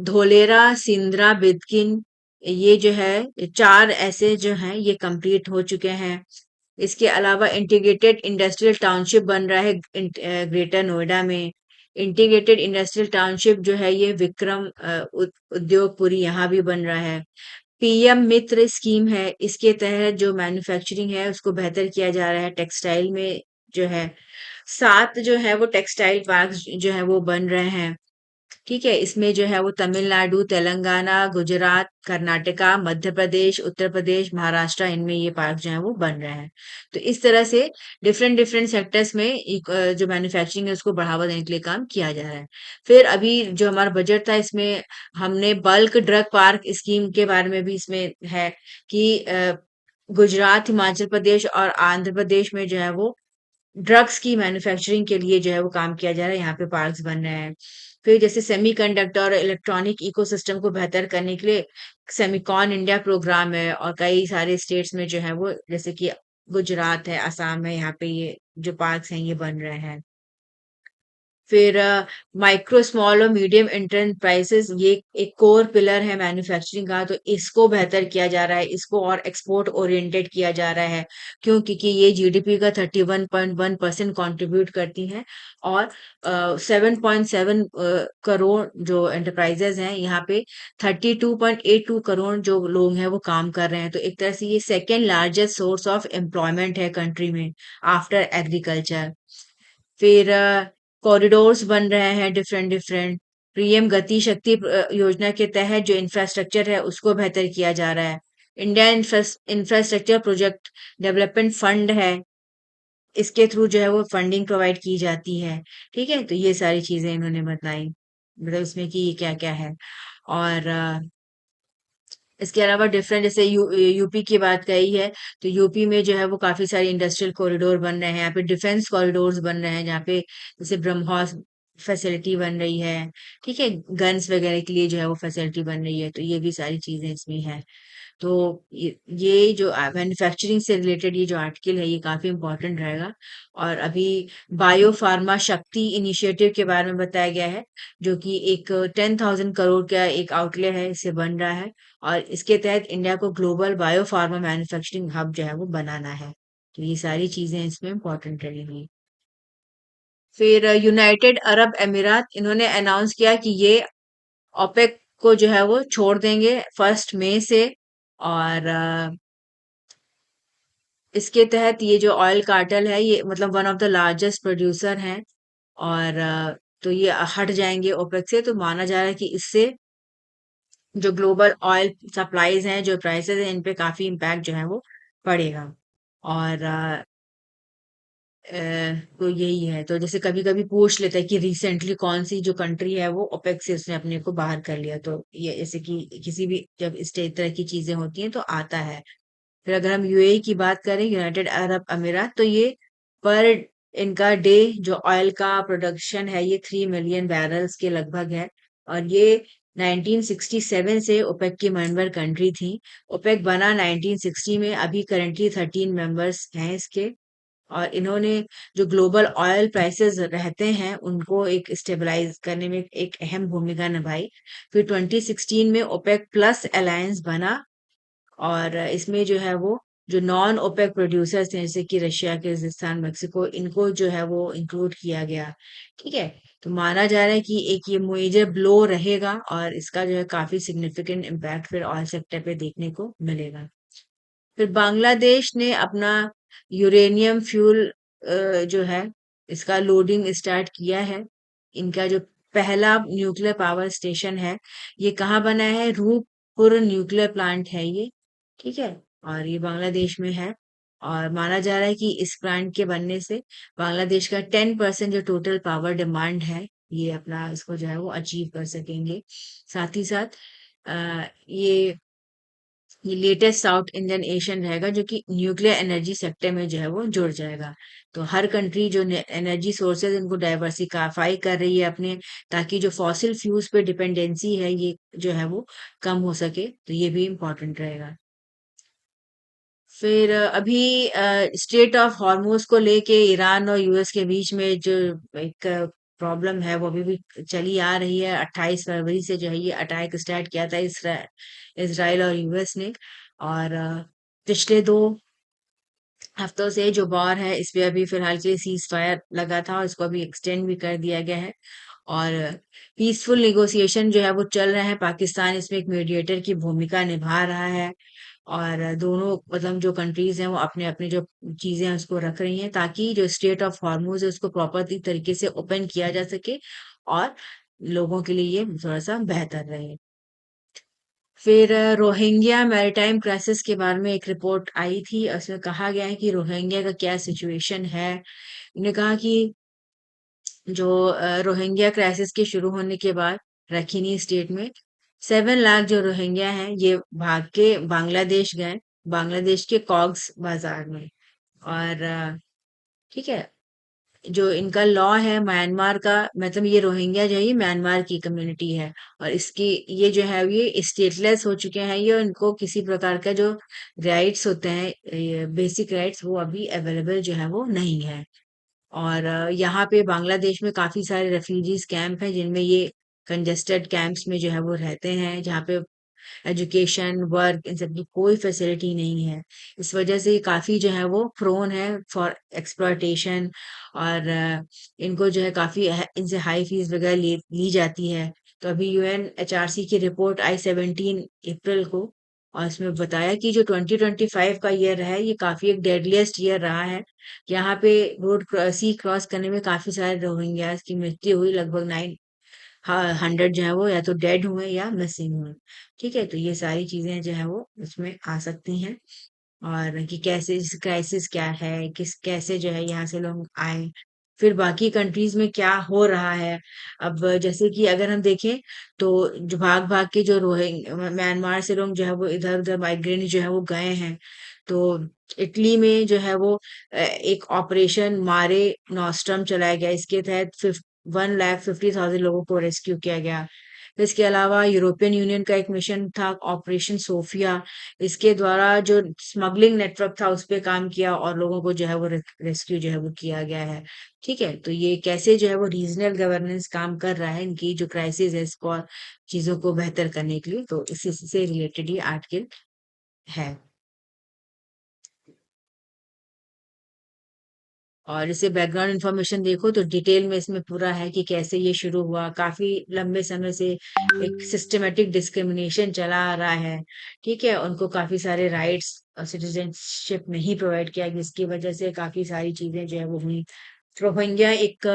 धोलेरा, सिंद्रा, बिदकिन, ये जो है 4 ऐसे जो हैं ये कंप्लीट हो चुके हैं। इसके अलावा इंटीग्रेटेड इंडस्ट्रियल टाउनशिप बन रहा है ग्रेटर नोएडा में। इंटीग्रेटेड इंडस्ट्रियल टाउनशिप जो है ये विक्रम उद्योगपुरी यहाँ भी बन रहा है। पीएम मित्र स्कीम है, इसके तहत जो मैन्युफैक्चरिंग है उसको बेहतर किया जा रहा है टेक्सटाइल में जो है। 7 जो है वो टेक्सटाइल पार्क जो है वो बन रहे हैं। ठीक है, इसमें जो है वो तमिलनाडु, तेलंगाना, गुजरात, कर्नाटका, मध्य प्रदेश, उत्तर प्रदेश, महाराष्ट्र, इनमें ये पार्क जो है वो बन रहे हैं। तो इस तरह से डिफरेंट डिफरेंट सेक्टर्स में जो मैन्युफैक्चरिंग है उसको बढ़ावा देने के लिए काम किया जा रहा है। फिर अभी जो हमारा बजट था इसमें हमने बल्क ड्रग पार्क स्कीम के बारे में भी इसमें है कि गुजरात, हिमाचल प्रदेश और आंध्र प्रदेश में जो है वो ड्रग्स की मैन्युफैक्चरिंग के लिए जो है वो काम किया जा रहा है, यहाँ पे पार्क्स बन रहे हैं। फिर जैसे सेमीकंडक्टर और इलेक्ट्रॉनिक इकोसिस्टम को बेहतर करने के लिए सेमिकॉन इंडिया प्रोग्राम है, और कई सारे स्टेट्स में जो है वो जैसे कि गुजरात है, असम है, यहाँ पे ये जो पार्क्स हैं ये बन रहे हैं। फिर माइक्रो स्मॉल और मीडियम एंटरप्राइजेस ये एक कोर पिलर है मैन्युफैक्चरिंग का, तो इसको बेहतर किया जा रहा है, इसको और एक्सपोर्ट ओरिएंटेड किया जा रहा है। क्यों? क्योंकि ये जीडीपी का 31.1% कंट्रीब्यूट करती हैं। और 7.7 करोड़ जो एंटरप्राइजेस हैं यहाँ पे 32.82 करोड़ जो लोग हैं वो काम कर रहे हैं। तो एक तरह से ये second largest source of employment है कंट्री में आफ्टर एग्रीकल्चर। फिर कॉरिडोर्स बन रहे हैं डिफरेंट डिफरेंट। पीएम गति शक्ति योजना के तहत जो इंफ्रास्ट्रक्चर है उसको बेहतर किया जा रहा है। India infrastructure project development fund है, इसके थ्रू जो है वो फंडिंग प्रोवाइड की जाती है। ठीक है, तो ये सारी चीजें इन्होंने बताई, मतलब इसमें कि ये क्या क्या है। और इसके अलावा डिफरेंट जैसे यूपी की बात कही है, तो यूपी में जो है वो काफी सारे इंडस्ट्रियल कॉरिडोर बन रहे हैं। यहाँ पे डिफेंस कॉरिडोर्स बन रहे हैं, जहाँ पे जैसे ब्रह्मोस फैसिलिटी बन रही है। ठीक है, गन्स वगैरह के लिए जो है वो फैसिलिटी बन रही है, तो ये भी सारी चीजें इसमें है। तो ये जो मैन्युफैक्चरिंग से रिलेटेड ये जो आर्टिकल है ये काफी इंपॉर्टेंट रहेगा। और अभी बायो फार्मा शक्ति इनिशिएटिव के बारे में बताया गया है, जो कि एक 10,000 करोड़ का एक आउटले है, इससे बन रहा है। और इसके तहत इंडिया को global bio pharma manufacturing hub जो है वो बनाना है। तो ये सारी चीजें इसमें इंपॉर्टेंट रहेंगी। फिर यूनाइटेड अरब अमीरात इन्होंने अनाउंस किया कि ये ओपेक को जो है वो छोड़ देंगे 1 मई से। और इसके तहत ये जो ऑयल कार्टेल है ये मतलब one of the largest producer हैं। और तो ये हट जाएंगे ओपेक से, तो माना जा रहा है कि इससे जो ग्लोबल ऑयल सप्लाईज हैं, जो प्राइसेस हैं, इन पे काफी इम्पैक्ट जो है वो पड़ेगा। और तो यही है। तो जैसे कभी कभी पूछ लेता है कि रिसेंटली कौन सी जो कंट्री है वो ओपेक से उसने अपने को बाहर कर लिया, तो ये जैसे कि किसी भी जब इस तरह की चीजें होती हैं तो आता है। फिर अगर हम यूएई की बात करें, यूनाइटेड अरब अमीरात, तो ये पर इनका डे जो ऑयल का प्रोडक्शन है ये 3 मिलियन बैरल्स के लगभग है। और ये 1967 से ओपेक की मेंबर कंट्री थी। ओपेक बना 1960 में, अभी करंटली 13 मेंबर्स हैं इसके। और इन्होंने जो ग्लोबल ऑयल प्राइसेस रहते हैं उनको एक स्टेबलाइज करने में एक अहम भूमिका निभाई। फिर 2016 में ओपेक प्लस अलायंस बना, और इसमें जो है वो जो नॉन ओपेक प्रोड्यूसर्स हैं जैसे कि रशिया, किर्गिस्तान, मेक्सिको, इनको जो है वो इंक्लूड किया गया। ठीक है। तो माना जा रहा है कि एक ये मेजर ब्लो रहेगा, और इसका जो है काफी सिग्निफिकेंट इम्पैक्ट फिर ऑयल सेक्टर पे देखने को मिलेगा। फिर बांग्लादेश ने अपना यूरेनियम फ्यूल जो है इसका लोडिंग स्टार्ट किया है। इनका जो पहला न्यूक्लियर पावर स्टेशन है ये कहाँ बना है, रूपपुर न्यूक्लियर प्लांट है ये। ठीक है। और ये बांग्लादेश में है। और माना जा रहा है कि इस प्लांट के बनने से बांग्लादेश का 10% जो टोटल पावर डिमांड है ये अपना इसको जो है वो अचीव कर सकेंगे। साथ ही साथ ये लेटेस्ट साउथ इंडियन एशियन रहेगा जो कि न्यूक्लियर एनर्जी सेक्टर में जो है वो जुड़ जाएगा। तो हर कंट्री जो एनर्जी सोर्सेज इनको डाइवर्सिफाई कर रही है अपने, ताकि जो फॉसिल फ्यूल्स पे डिपेंडेंसी है ये जो है वो कम हो सके, तो ये भी इम्पोर्टेंट रहेगा। फिर अभी स्ट्रेट ऑफ हॉर्मोज को लेके ईरान और यूएस के बीच में जो एक प्रॉब्लम है वो अभी भी चली आ रही है। 28 फरवरी से जो है ये अटैक स्टार्ट किया था इसराइल और यूएस ने। और पिछले 2 हफ्तों से जो वॉर है इस पे अभी फिलहाल के लिए सीज फायर लगा था, और इसको अभी एक्सटेंड भी कर दिया गया है। और पीसफुल निगोसिएशन जो है वो चल रहा है। पाकिस्तान इसमें एक मीडिएटर की भूमिका निभा रहा है। और दोनों मतलब जो कंट्रीज हैं वो अपने अपने जो चीजें हैं उसको रख रही हैं, ताकि जो स्टेट ऑफ हॉर्मोज है उसको प्रॉपर तरीके से ओपन किया जा सके, और लोगों के लिए ये थोड़ा सा बेहतर रहे। फिर रोहिंग्या मैरीटाइम क्राइसिस के बारे में एक रिपोर्ट आई थी, उसमें कहा गया है कि रोहिंग्या का क्या सिचुएशन है। उन्होंने कहा कि जो रोहिंग्या क्राइसिस के शुरू होने के बाद रखीनी स्टेट में 7 लाख जो रोहिंग्या हैं ये भाग के बांग्लादेश गए, बांग्लादेश के कॉग्स बाजार में। और ठीक है, जो इनका लॉ है म्यांमार का, मतलब ये रोहिंग्या जो है ये म्यांमार की कम्युनिटी है। और इसकी ये जो है ये स्टेटलेस हो चुके हैं ये, इनको किसी प्रकार का जो राइट्स होते हैं बेसिक राइट्स वो अभी अवेलेबल जो है वो नहीं है। और यहाँ पे बांग्लादेश में काफी सारे रेफ्यूजीज कैंप हैं जिनमें ये कंजेस्टेड कैंप्स में जो है वो रहते हैं, जहाँ पे एजुकेशन, वर्क, इन सब की कोई फैसिलिटी नहीं है। इस वजह से ये काफी जो है वो प्रोन है फॉर एक्सप्लॉयटेशन। और इनको जो है काफी इनसे हाई फीस वगैरह ली जाती है। तो अभी यूएनएचआरसी की रिपोर्ट आई 17 अप्रैल को, और इसमें बताया कि जो 2025 का ईयर है ये काफी एक डेडलिएस्ट ईयर रहा है। यहाँ पे सी क्रॉस करने में काफी सारे रोहिंग्यास की मृत्यु हुई, लगभग 100 जो है वो या तो डेड हुए या मिसिंग हुए। ठीक है। तो ये सारी चीजें जो है वो उसमें आ सकती हैं। और कि कैसे इस क्राइसिस क्या है, किस कैसे जो है यहाँ से लोग आए, फिर बाकी कंट्रीज में क्या हो रहा है। अब जैसे कि अगर हम देखें तो जो भाग भाग के जो म्यांमार से लोग जो है वो इधर उधर माइग्रेंट जो है वो गए हैं। तो इटली में जो है वो एक ऑपरेशन मारे नॉस्ट्रम चलाया गया, इसके तहत 1,50,000 लोगों को रेस्क्यू किया गया। इसके अलावा यूरोपियन यूनियन का एक मिशन था ऑपरेशन सोफिया, इसके द्वारा जो स्मगलिंग नेटवर्क था उस पे काम किया, और लोगों को जो है वो रेस्क्यू जो है वो किया गया है। ठीक है। तो ये कैसे जो है वो रीजनल गवर्नेंस काम कर रहा है इनकी जो क्राइसिस है इसको और चीजों को बेहतर करने के लिए, तो इसी से रिलेटेड ये आर्टिकल है। और इसे बैकग्राउंड इंफॉर्मेशन देखो तो डिटेल में इसमें पूरा है कि कैसे ये शुरू हुआ। काफी लंबे समय से एक सिस्टमेटिक डिस्क्रिमिनेशन चला आ रहा है। ठीक है। उनको काफी सारे राइट्स और सिटीजनशिप नहीं प्रोवाइड किया, जिसकी वजह से काफी सारी चीजें जो है वो हुई। रोहिंग्या एक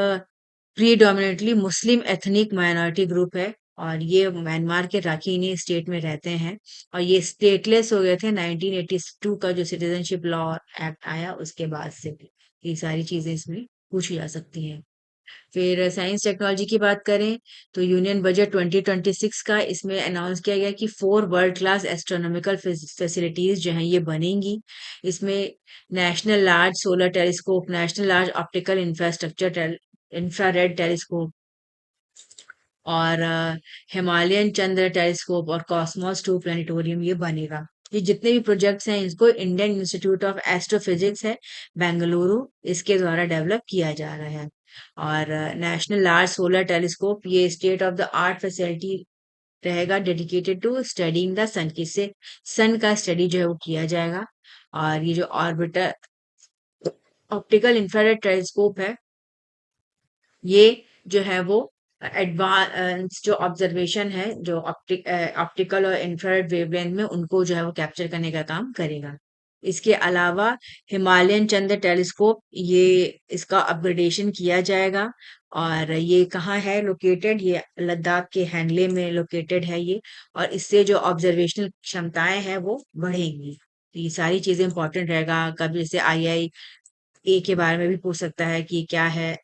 प्रीडोमिनेटली मुस्लिम एथनिक माइनॉरिटी ग्रुप है, और ये म्यांमार के राखीनी स्टेट में रहते हैं और ये स्टेटलेस हो गए थे 1982 का जो सिटीजनशिप लॉ एक्ट आया उसके बाद से भी ये सारी चीजें इसमें पूछी जा सकती हैं। फिर साइंस टेक्नोलॉजी की बात करें तो यूनियन बजट 2026 का इसमें अनाउंस किया गया कि 4 वर्ल्ड क्लास एस्ट्रोनॉमिकल फैसिलिटीज जो हैं ये बनेंगी। इसमें national large solar telescope, national large optical infrastructure, infrared telescope और हिमालयन चंद्र टेलीस्कोप और कॉस्मोस 2 प्लेनेटोरियम ये बनेगा। ये जितने भी प्रोजेक्ट्स हैं इसको इंडियन इंस्टीट्यूट ऑफ एस्ट्रोफिजिक्स है बेंगलुरु इसके द्वारा डेवलप किया जा रहा है। और नेशनल लार्ज सोलर टेलीस्कोप ये state of the art facility रहेगा डेडिकेटेड टू स्टडीइंग द सन, किससे सन का स्टडी जो है वो किया जाएगा। और ये जो ऑर्बिटर ऑप्टिकल इंफ्रारेड टेलीस्कोप है ये जो है वो एडवांस जो ऑब्जर्वेशन है जो ऑप्टिकल और इंफ्रारेड वेवलेंथ में उनको जो है वो कैप्चर करने का काम करेगा। इसके अलावा हिमालयन चंद्र टेलीस्कोप ये इसका अपग्रेडेशन किया जाएगा और ये कहाँ है लोकेटेड, ये लद्दाख के हैंडले में लोकेटेड है ये। और इससे जो ऑब्जर्वेशनल क्षमताएं हैं वो बढ़ेंगी। तो ये सारी चीजें इंपॉर्टेंट रहेगा। कभी जैसे IA के बारे में भी पूछ सकता है कि क्या है,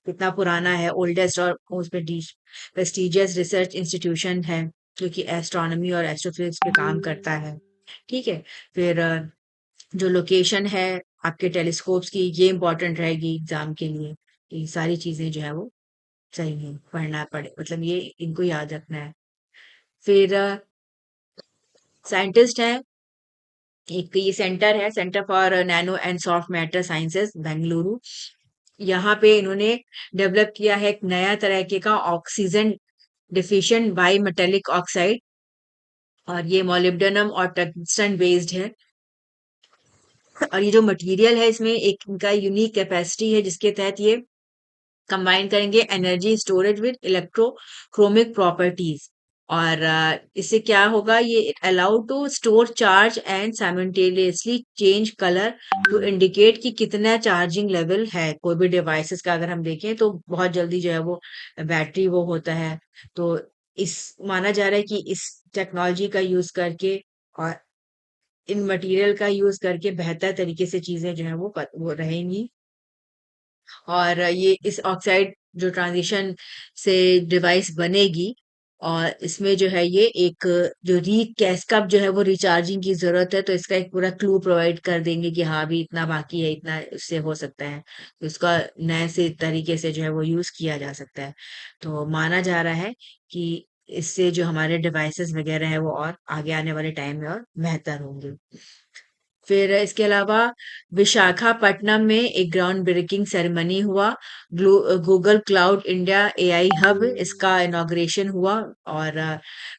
कितना पुराना है, ओल्डेस्ट और मोस्ट प्रेस्टिजियस रिसर्च इंस्टीट्यूशन है जो कि एस्ट्रोनॉमी और एस्ट्रोफिजिक्स पे काम करता है। ठीक है। फिर जो लोकेशन है आपके टेलीस्कोप्स की ये इंपॉर्टेंट रहेगी एग्जाम के लिए। ये सारी चीजें जो है वो सही है, पढ़ना पड़े मतलब ये इनको याद रखना है। फिर साइंटिस्ट है, एक ये सेंटर है centre for nano and soft matter sciences Bengaluru. यहाँ पे इन्होंने डेवलप किया है एक नया तरीके का oxygen deficient by metallic oxide और ये मोलिब्डेनम और टंगस्टन बेस्ड है। और ये जो मटेरियल है इसमें एक इनका यूनिक कैपेसिटी है जिसके तहत ये कंबाइन करेंगे energy storage with electrochromic properties. और इससे क्या होगा, ये allow to store charge and simultaneously change colour to indicate कि कितना चार्जिंग लेवल है कोई भी डिवाइसेस का। अगर हम देखें तो बहुत जल्दी जो है वो बैटरी वो होता है। तो इस माना जा रहा है कि इस टेक्नोलॉजी का यूज करके और इन मटेरियल का यूज करके बेहतर तरीके से चीजें जो है वो रहेंगी। और ये इस ऑक्साइड जो ट्रांजिशन से डिवाइस बनेगी और इसमें जो है ये एक जो री कैसकअप जो है वो रिचार्जिंग की जरूरत है तो इसका एक पूरा क्लू प्रोवाइड कर देंगे कि हाँ अभी इतना बाकी है, इतना इससे हो सकता है। तो इसका नए से तरीके से जो है वो यूज किया जा सकता है। तो माना जा रहा है कि इससे जो हमारे डिवाइसेस वगैरह है वो और आगे आने वाले टाइम में और बेहतर होंगे। फिर इसके अलावा विशाखापट्टनम में एक ग्राउंड ब्रेकिंग सेरेमनी हुआ। Google cloud India AI hub इसका इनॉग्रेशन हुआ। और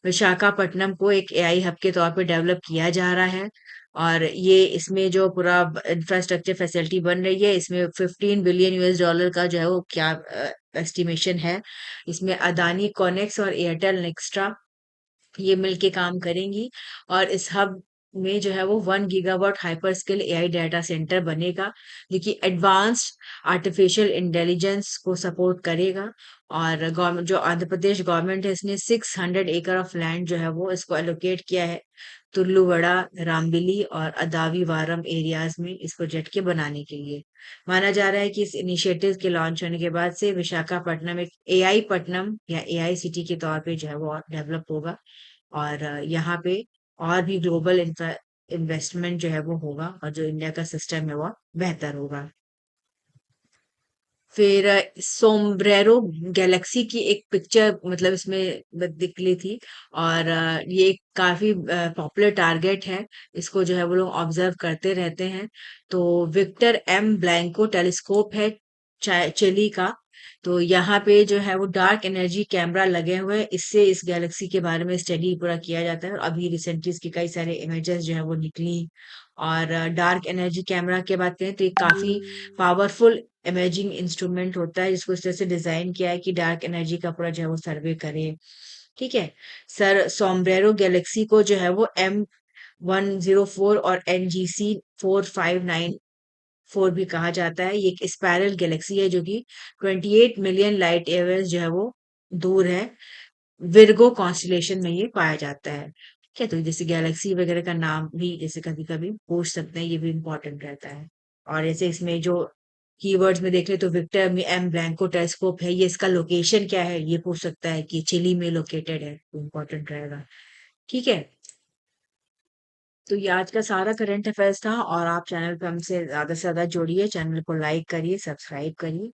विशाखापट्टनम को एक AI हब के तौर पे डेवलप किया जा रहा है। और ये इसमें जो पूरा इंफ्रास्ट्रक्चर फैसिलिटी बन रही है इसमें 15 बिलियन US डॉलर का जो है वो क्या एस्टिमेशन है। इसमें अदानी कॉनेक्स और एयरटेल नेक्स्ट्रा ये मिलके काम करेंगी। और इस हब में जो है वो 1 gigawatt hyper skill AI data centre बनेगा जो कि एडवांस्ड आर्टिफिशियल इंटेलिजेंस को सपोर्ट करेगा। और गवर्नमेंट जो आंध्र प्रदेश गवर्नमेंट है इसने 600 एकड़ ऑफ लैंड जो है वो इसको एलोकेट किया है तुल्लुवड़ा, रामबिली और अदावीवारम एरियाज में इस प्रोजेक्ट के बनाने के लिए। माना जा रहा है कि इस इनिशिएटिव के लॉन्च होने के बाद से विशाखापट्टनम एक AI पट्टनम या AI सिटी के तौर पे जो है वो डेवलप होगा। और यहाँ पे और भी ग्लोबल इन्वेस्टमेंट जो है वो होगा और जो इंडिया का सिस्टम है वो बेहतर होगा। फिर सोम्ब्रेरो गैलेक्सी की एक पिक्चर मतलब इसमें निकली थी। और ये काफी पॉपुलर टारगेट है, इसको जो है वो लोग ऑब्जर्व करते रहते हैं। तो विक्टर M ब्लैंको टेलीस्कोप है चिली का। तो यहाँ पे जो है वो डार्क एनर्जी कैमरा लगे हुए हैं, इससे इस गैलेक्सी के बारे में स्टडी पूरा किया जाता है। और अभी रिसेंटली इसके कई सारे इमेजेस जो है वो निकली। और डार्क एनर्जी कैमरा की बात करें तो ये काफी पावरफुल इमेजिंग इंस्ट्रूमेंट होता है जिसको इस तरह से डिजाइन किया है कि डार्क एनर्जी का पूरा जो है वो सर्वे करे। ठीक है। सर सोम्ब्रेरो गैलेक्सी को जो है वो M104 और NGC 4594 भी कहा जाता है। ये एक स्पाइरल गैलेक्सी है जो कि 28 मिलियन लाइट ईयर्स जो है वो दूर है। विर्गो कॉन्स्टलेशन में ये पाया जाता है। ठीक है, तो जैसे गैलेक्सी वगैरह का नाम भी जैसे कभी कभी पूछ सकते हैं, ये भी इम्पोर्टेंट रहता है। और जैसे इसमें जो कीवर्ड्स में देख ले तो विक्टर एम ब्लैंको टेलीस्कोप है, ये इसका लोकेशन क्या है, ये पूछ सकता है कि चिली में लोकेटेड है, तो इम्पोर्टेंट रहेगा। ठीक है, तो ये आज का सारा करंट अफेयर्स था, और आप चैनल पे हमसे ज्यादा से ज्यादा जुड़िए, चैनल को लाइक करिए, सब्सक्राइब करिए।